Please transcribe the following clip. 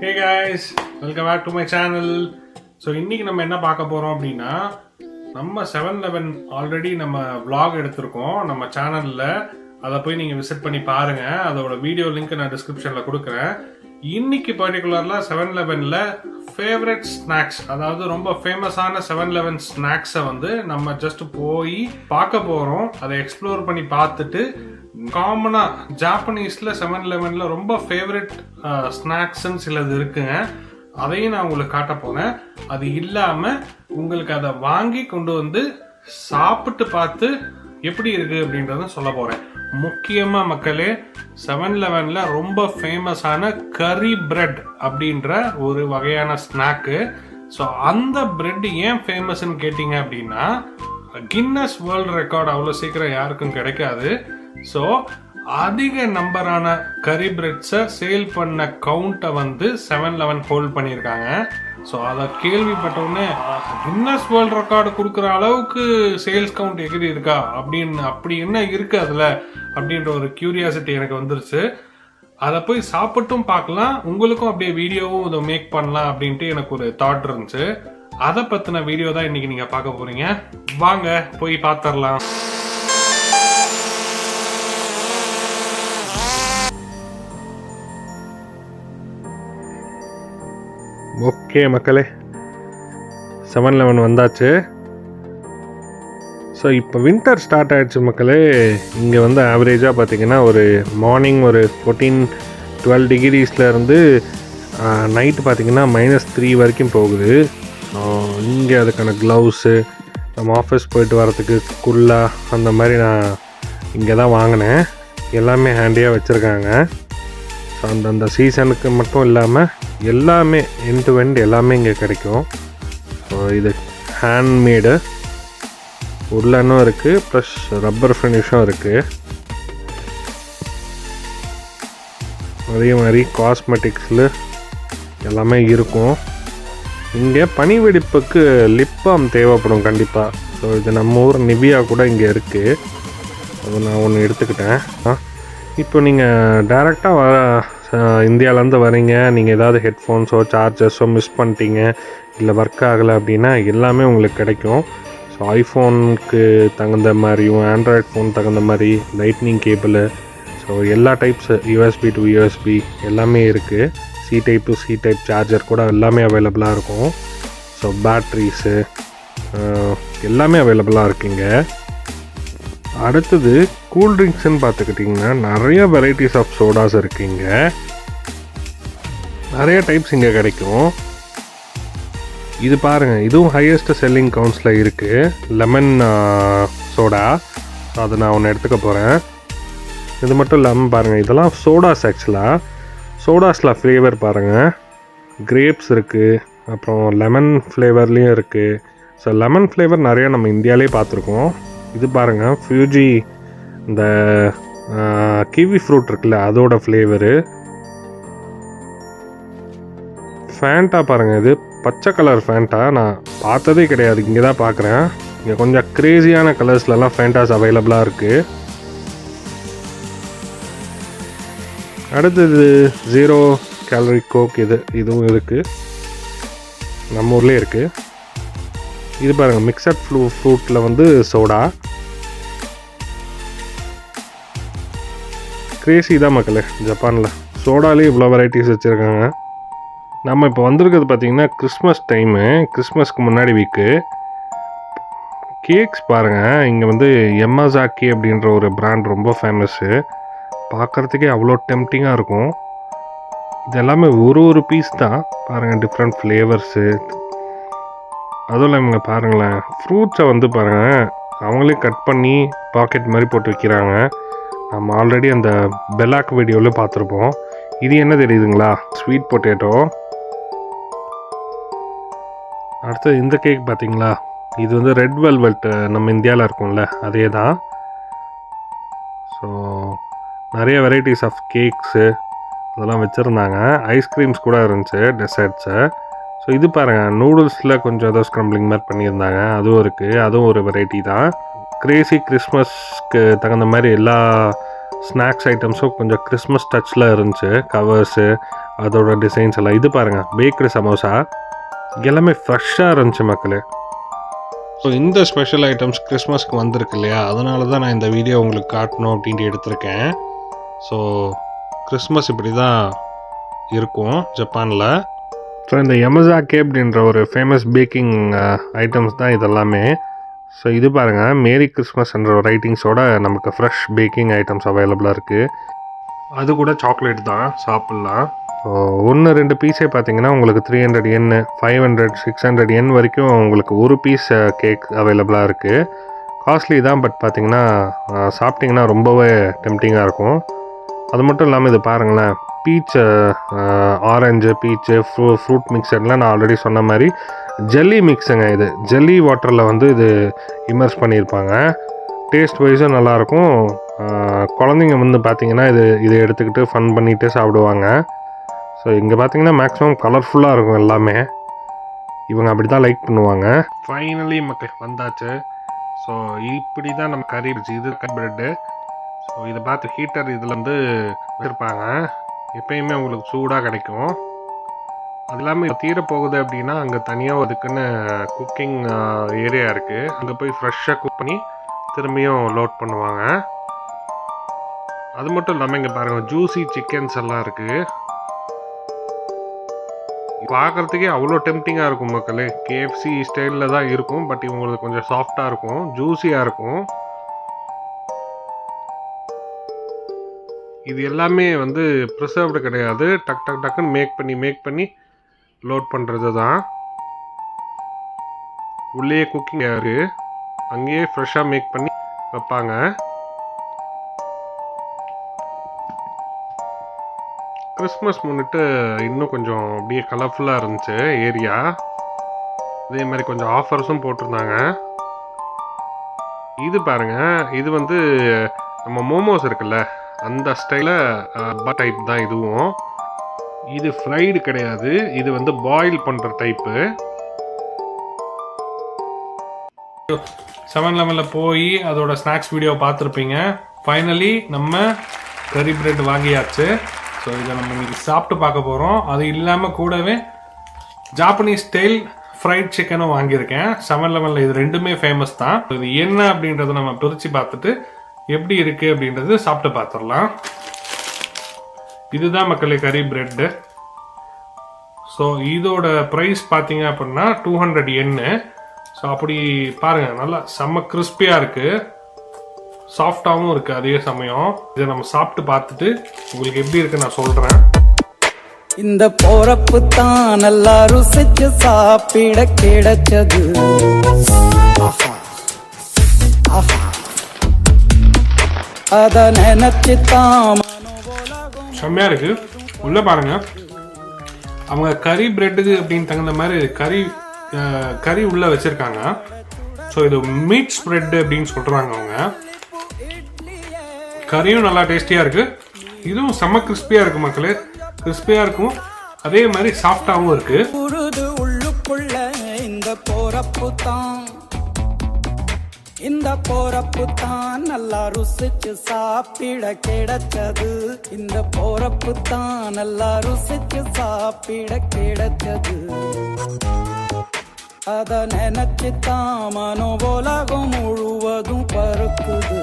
Hey guys, welcome back to my channel. So இன்றைக்கி நம்ம என்ன பார்க்க போகிறோம் அப்படின்னா, நம்ம 7-Eleven ஆல்ரெடி நம்ம vlog எடுத்திருக்கோம் நம்ம சேனலில். அதை போய் நீங்கள் விசிட் பண்ணி பாருங்கள். அதோட வீடியோ லிங்க் நான் டிஸ்கிரிப்ஷனில் கொடுக்குறேன். இன்னைக்கு பர்டிகுலரில் 7-Elevenல ஃபேவரட் ஸ்நாக்ஸ், அதாவது ரொம்ப ஃபேமஸான 7-Eleven ஸ்நாக்ஸை வந்து நம்ம ஜஸ்ட் போய் பார்க்க போகிறோம். அதை எக்ஸ்ப்ளோர் பண்ணி பார்த்துட்டு காமனா ஜாப்பனீஸ்ல 7-Elevenல ரொம்ப ஃபேவரட் ஸ்நாக்ஸ்ன்னு சிலது இருக்குங்க. அதையும் நான் உங்களுக்கு காட்ட போறேன். அது இல்லாம உங்களுக்கு அதை வாங்கி கொண்டு வந்து சாப்பிட்டு பார்த்து எப்படி இருக்கு அப்படின்றத சொல்ல போறேன். முக்கியமா மக்களே, 7-Elevenல ரொம்ப ஃபேமஸான கரி பிரெட் அப்படின்ற ஒரு வகையான ஸ்நாக்கு. ஸோ அந்த பிரெட் ஏன் ஃபேமஸ்ன்னு கேட்டீங்க அப்படின்னா, கின்னஸ் வேர்ல்ட் ரெக்கார்ட் அவ்வளோ சீக்கிரம் யாருக்கும் கிடைக்காது. ஸோ அதிக நம்பரான கரி பிரெட்ஸை சேல் பண்ண கவுண்ட்டை வந்து 7-Eleven ஹோல்ட் பண்ணியிருக்காங்க. ஸோ அதை கேள்விப்பட்டோடனே கின்னஸ் வேர்ல்ட் ரெக்கார்டு கொடுக்குற அளவுக்கு சேல்ஸ் கவுண்ட் எகிரி இருக்கா அப்படி என்ன இருக்கு அதில் அப்படின்ற ஒரு கியூரியாசிட்டி எனக்கு வந்துருச்சு. அதை போய் சாப்பிட்டும் பார்க்கலாம், உங்களுக்கும் அப்படியே வீடியோவும் இதை மேக் பண்ணலாம் அப்படின்ட்டு எனக்கு ஒரு தாட் இருந்துச்சு. அதை பற்றின வீடியோ தான் இன்னைக்கு நீங்கள் பார்க்க போறீங்க. வாங்க போய் பார்த்துடலாம். ஓகே மக்களே, 7-Eleven வந்தாச்சு. ஸோ இப்போ வின்டர் ஸ்டார்ட் ஆகிடுச்சு மக்களே. இங்கே வந்து ஆவரேஜாக பார்த்தீங்கன்னா ஒரு மார்னிங் ஒரு 14-12 டிகிரிஸ்லேருந்து நைட்டு பார்த்தீங்கன்னா -3 வரைக்கும் போகுது. இங்கே அதுக்கான க்ளவுஸு, நம்ம ஆஃபீஸ் போயிட்டு வரத்துக்கு குல்லா அந்த மாதிரி நான் இங்கே தான் வாங்கினேன். எல்லாமே ஹேண்டியாக வச்சுருக்காங்க. ஸோ அந்தந்த சீசனுக்கு மட்டும் இல்லாமல் எல்லாமே எண்ட் டு எண்ட் எல்லாமே இங்கே கிடைக்கும். ஸோ இது ஹேண்ட்மேடு உட்லனும் இருக்குது, ப்ளஸ் ரப்பர் ஃபினிஷும் இருக்குது. அதே மாதிரி காஸ்மெட்டிக்ஸில் எல்லாமே இருக்கும். இங்கே பனி வெடிப்புக்கு லிப் பாம் தேவைப்படும் கண்டிப்பாக. ஸோ இது நம்ம ஊர் நிவியா கூட இங்கே இருக்குது. அது நான் ஒன்று எடுத்துக்கிட்டேன். இப்போ நீங்கள் டைரெக்டாக இந்தியாவிலேருந்து வரீங்க, நீங்கள் ஏதாவது ஹெட்ஃபோன்ஸோ சார்ஜர்ஸோ மிஸ் பண்ணிட்டீங்க, இல்லை ஒர்க் ஆகலை அப்படின்னா எல்லாமே உங்களுக்கு கிடைக்கும். ஸோ ஐஃபோனுக்கு தகுந்த மாதிரியும் ஆண்ட்ராய்ட் ஃபோன் தகுந்த மாதிரி லைட்னிங் கேபிள், ஸோ எல்லா டைப்ஸ் யூஎஸ்பி டு யூஎஸ்பி எல்லாமே இருக்குது. C type to C type charger கூட எல்லாமே அவைலபிளாக இருக்கும். ஸோ பேட்ரிஸு எல்லாமே அவைலபிளாக இருக்குங்க. அடுத்தது கூல்ட்ரிங்க்ஸ்ன்னு பார்த்துக்கிட்டிங்கன்னா நிறைய வெரைட்டிஸ் ஆஃப் சோடாஸ் இருக்குங்க. நிறைய டைப்ஸ் இங்கே கிடைக்கும். இது பாருங்கள், இதுவும் ஹையஸ்ட் செல்லிங் கவுண்ட்ஸில் இருக்குது, லெமன் சோடா. ஸோ அதை நான் ஒன்று எடுத்துக்க போகிறேன். இது மட்டும் இல்லாமல் பாருங்கள், இதெல்லாம் சோடாஸ். ஆக்சுவலாக சோடாஸில் ஃப்ளேவர் பாருங்கள், கிரேப்ஸ் இருக்குது, அப்புறம் லெமன் ஃப்ளேவர்லேயும் இருக்குது. ஸோ லெமன் ஃப்ளேவர் நிறையா நம்ம இந்தியாவிலே பார்த்துருக்கோம். இது பாருங்கள், ஃபியூஜி இந்த கிவி ஃப்ரூட் இருக்குல்ல அதோட ஃப்ளேவரு. ஃபேண்டா பாருங்கள், இது பச்சை கலர் ஃபேண்டா. நான் பார்த்ததே கிடையாது, இங்கே தான் பார்க்குறேன். இங்கே கொஞ்சம் க்ரேஸியான கலர்ஸ்லலாம் ஃபேண்டாஸ் அவைலபிளாக இருக்குது. அடுத்தது 0 கேலரி கோக், இதுவும் இருக்குது, நம்ம ஊர்லேயே இருக்குது. இது பாருங்கள், மிக்சட் ஃப்ரூட்டில் வந்து சோடா. கிரேசி தான் மக்களே, ஜப்பானில் சோடாலேயே இவ்வளோ வெரைட்டிஸ் வச்சுருக்காங்க. நம்ம இப்போ வந்திருக்கிறது பார்த்திங்கன்னா கிறிஸ்மஸ் டைமு, கிறிஸ்மஸ்க்கு முன்னாடி வீக்கு. கேக்ஸ் பாருங்கள், இங்கே வந்து யமாசாக்கி அப்படின்ற ஒரு பிராண்ட் ரொம்ப ஃபேமஸ்ஸு. பார்க்குறதுக்கே அவ்வளோ டெம்ப்டிங்காக இருக்கும். இது எல்லாமே ஒரு பீஸ் தான் பாருங்கள், டிஃப்ரெண்ட் ஃப்ளேவர்ஸு. அதுவும் இங்கே பாருங்களேன், ஃப்ரூட்ஸை வந்து பாருங்கள் அவங்களே கட் பண்ணி பாக்கெட் மாதிரி போட்டு வைக்கிறாங்க. நம்ம ஆல்ரெடி அந்த பெல்லாக் வீடியோவில் பார்த்துருப்போம். இது என்ன தெரியுதுங்களா, ஸ்வீட் பொட்டேட்டோ. அடுத்து இந்த கேக் பார்த்தீங்களா, இது வந்து ரெட் வெல்வெட் நம்ம இந்தியாவில் இருக்கும்ல அதே தான். ஸோ நிறைய வெரைட்டிஸ் ஆஃப் கேக்ஸு அதெல்லாம் வச்சுருந்தாங்க. ஐஸ்கிரீம்ஸ் கூட இருந்துச்சு, டெசர்ட்ஸு. ஸோ இது பாருங்கள், நூடுல்ஸில் கொஞ்சம் ஏதோ ஸ்க்ரம்பிளிங் மாதிரி பண்ணியிருந்தாங்க, அதுவும் இருக்குது. அதுவும் ஒரு வெரைட்டி தான். கிரேசி கிறிஸ்மஸ்க்கு தகுந்த மாதிரி எல்லா ஸ்நாக்ஸ் ஐட்டம்ஸும் கொஞ்சம் கிறிஸ்மஸ் டச்சில் இருந்துச்சு. கவர்ஸு, அதோட டிசைன்ஸ் எல்லாம். இது பாருங்கள், பேக்கரி சமோசா எல்லாமே ஃப்ரெஷ்ஷாக இருந்துச்சு மக்களே. ஸோ இந்த ஸ்பெஷல் ஐட்டம்ஸ் கிறிஸ்மஸ்க்கு வந்திருக்கு இல்லையா, அதனால தான் நான் இந்த வீடியோ உங்களுக்கு காட்டணும் அப்படின்ட்டு எடுத்திருக்கேன். ஸோ கிறிஸ்மஸ் இப்படி தான் இருக்கும் ஜப்பானில். ஸோ இந்த யமசாக்கே அப்படின்ற ஒரு ஃபேமஸ் பேக்கிங் ஐட்டம்ஸ் தான் இதெல்லாமே. ஸோ இது பாருங்கள், மேரி கிறிஸ்மஸ் என்ற ரைட்டிங்ஸோட நமக்கு ஃப்ரெஷ் பேக்கிங் ஐட்டம்ஸ் அவைலபிளாக இருக்குது. அது கூட சாக்லேட் தான், சாப்பிட்லாம். 1-2 பீஸே பார்த்தீங்கன்னா உங்களுக்கு 300 yen, 500, 600 yen வரைக்கும் உங்களுக்கு ஒரு பீஸ் கேக் அவைலபிளாக இருக்குது. காஸ்ட்லி தான், பட் பார்த்தீங்கன்னா சாப்பிட்டிங்கன்னா ரொம்பவே டெம்டிங்காக இருக்கும். அது மட்டும் இல்லாமல் இது பாருங்களேன், பீச்சு, ஆரஞ்சு, பீச்சு, ஃப்ரூட் மிக்சர்லாம் நான் ஆல்ரெடி சொன்ன மாதிரி ஜெல்லி மிக்ஸுங்க. இது ஜெல்லி வாட்டரில் வந்து இது இமர்ஸ் பண்ணியிருப்பாங்க. டேஸ்ட் வைஸும் நல்லாயிருக்கும். குழந்தைங்க வந்து பார்த்திங்கன்னா இதை எடுத்துக்கிட்டு ஃபன் பண்ணிகிட்டு சாப்பிடுவாங்க. ஸோ இங்கே பார்த்திங்கன்னா மேக்ஸிமம் கலர்ஃபுல்லாக இருக்கும் எல்லாமே. இவங்க அப்படி தான் லைக் பண்ணுவாங்க. ஃபைனலி மக்கள் வந்தாச்சு. ஸோ இப்படி தான் நம்ம கறி இது ப்ரெட்டு. ஸோ இதை பார்த்து ஹீட்டர் இதில் வந்து வச்சுருப்பாங்க. எப்பயுமே உங்களுக்கு சூடாக கிடைக்கும். அது இல்லாமல் தீரப்போகுது அப்படின்னா அங்கே தனியாக அதுக்குன்னு குக்கிங் ஏரியா இருக்குது. அங்கே போய் ஃப்ரெஷ்ஷாக குக் பண்ணி திரும்பியும் லோட் பண்ணுவாங்க. அது மட்டும் இல்லாமல் இங்கே பாருங்கள், ஜூஸி சிக்கன்ஸ் எல்லாம் இருக்குது. பார்க்குறதுக்கே அவ்வளோ டெம்டிங்காக இருக்கும் மக்களே. கேஎஃப்சி ஸ்டைலில் தான் இருக்கும், பட் இவங்களுக்கு கொஞ்சம் சாஃப்டாக இருக்கும், ஜூஸியாக இருக்கும். இது எல்லாமே வந்து ப்ரிசர்வ்டு கிடையாது. டக்குன்னு மேக் பண்ணி லோட் பண்ணுறது தான். உள்ளே குக்கிங் இருக்குது, அங்கேயே ஃப்ரெஷ்ஷாக மேக் பண்ணி வைப்பாங்க. கிறிஸ்மஸ் முன்னிட்டு இன்னும் கொஞ்சம் அப்படியே கலர்ஃபுல்லாக இருந்துச்சு ஏரியா. அதே மாதிரி கொஞ்சம் ஆஃபர்ஸும் போட்டிருந்தாங்க. இது பாருங்கள், இது வந்து நம்ம மோமோஸ் இருக்குல்ல அந்த ஸ்டைலில் டைப் தான் இதுவும். இது ஃப்ரைடு கிடையாது, இது வந்து பாயில் பண்ணுற டைப்பு. 7-Eleven போய் அதோட ஸ்நாக்ஸ் வீடியோ பார்த்துருப்பீங்க. ஃபைனலி நம்ம கறி பிரெட் வாங்கியாச்சு. ஸோ இதை நம்ம இன்னைக்கு சாப்பிட்டு பார்க்க போகிறோம். அது இல்லாமல் கூடவே ஜாப்பனீஸ் ஸ்டைல் ஃப்ரைட் சிக்கனும் வாங்கியிருக்கேன். 7-Eleven இது ரெண்டுமே ஃபேமஸ் தான். இது என்ன அப்படின்றத நம்ம பிரித்து பார்த்துட்டு எப்படி இருக்குது அப்படின்றது சாப்பிட்டு பார்த்துடலாம். இதுதான் மக்களே கறி பிரெட்டு. ஸோ இதோட ப்ரைஸ் பார்த்தீங்க அப்படின்னா 200 yen. ஸோ அப்படி பாருங்கள், நல்லா செம்ம கிறிஸ்பியாக இருக்குது, சாஃப்டாகவும் இருக்குது அதே சமயம். இதை நம்ம சாப்பிட்டு பார்த்துட்டு உங்களுக்கு எப்படி இருக்குன்னு நான் சொல்கிறேன். இந்த போறப்பு தான் நல்லா ருசிச்சு சாப்பிட கிடைச்சது. அத நினைச்சு தான் செம்மையா இருக்கு. உள்ள பாருங்க, அவங்க கறி பிரெட்டுக்கு அப்படின்னு தகுந்த மாதிரி கறி உள்ள வச்சிருக்காங்க. ஸோ இது மீட் ஸ்ப்ரெட் அப்படின்னு சொல்றாங்க அவங்க. கறியும் நல்லா டேஸ்டியா இருக்கு, இதுவும் செம்ம கிறிஸ்பியா இருக்கு மக்களே. கிறிஸ்பியா இருக்கும், அதே மாதிரி சாஃப்டாவும் இருக்கு. உள்ளுக்குள்ள இந்த போறப்பு தான் நல்லா ருசிச்சு சாப்பிட கிடைச்சது. இந்த போறப்பு தான் நல்லா ருசிச்சு சாப்பிட கிடைச்சது. அத நினைச்சு தான் மனோ உலகம் முழுவதும் பருக்குது.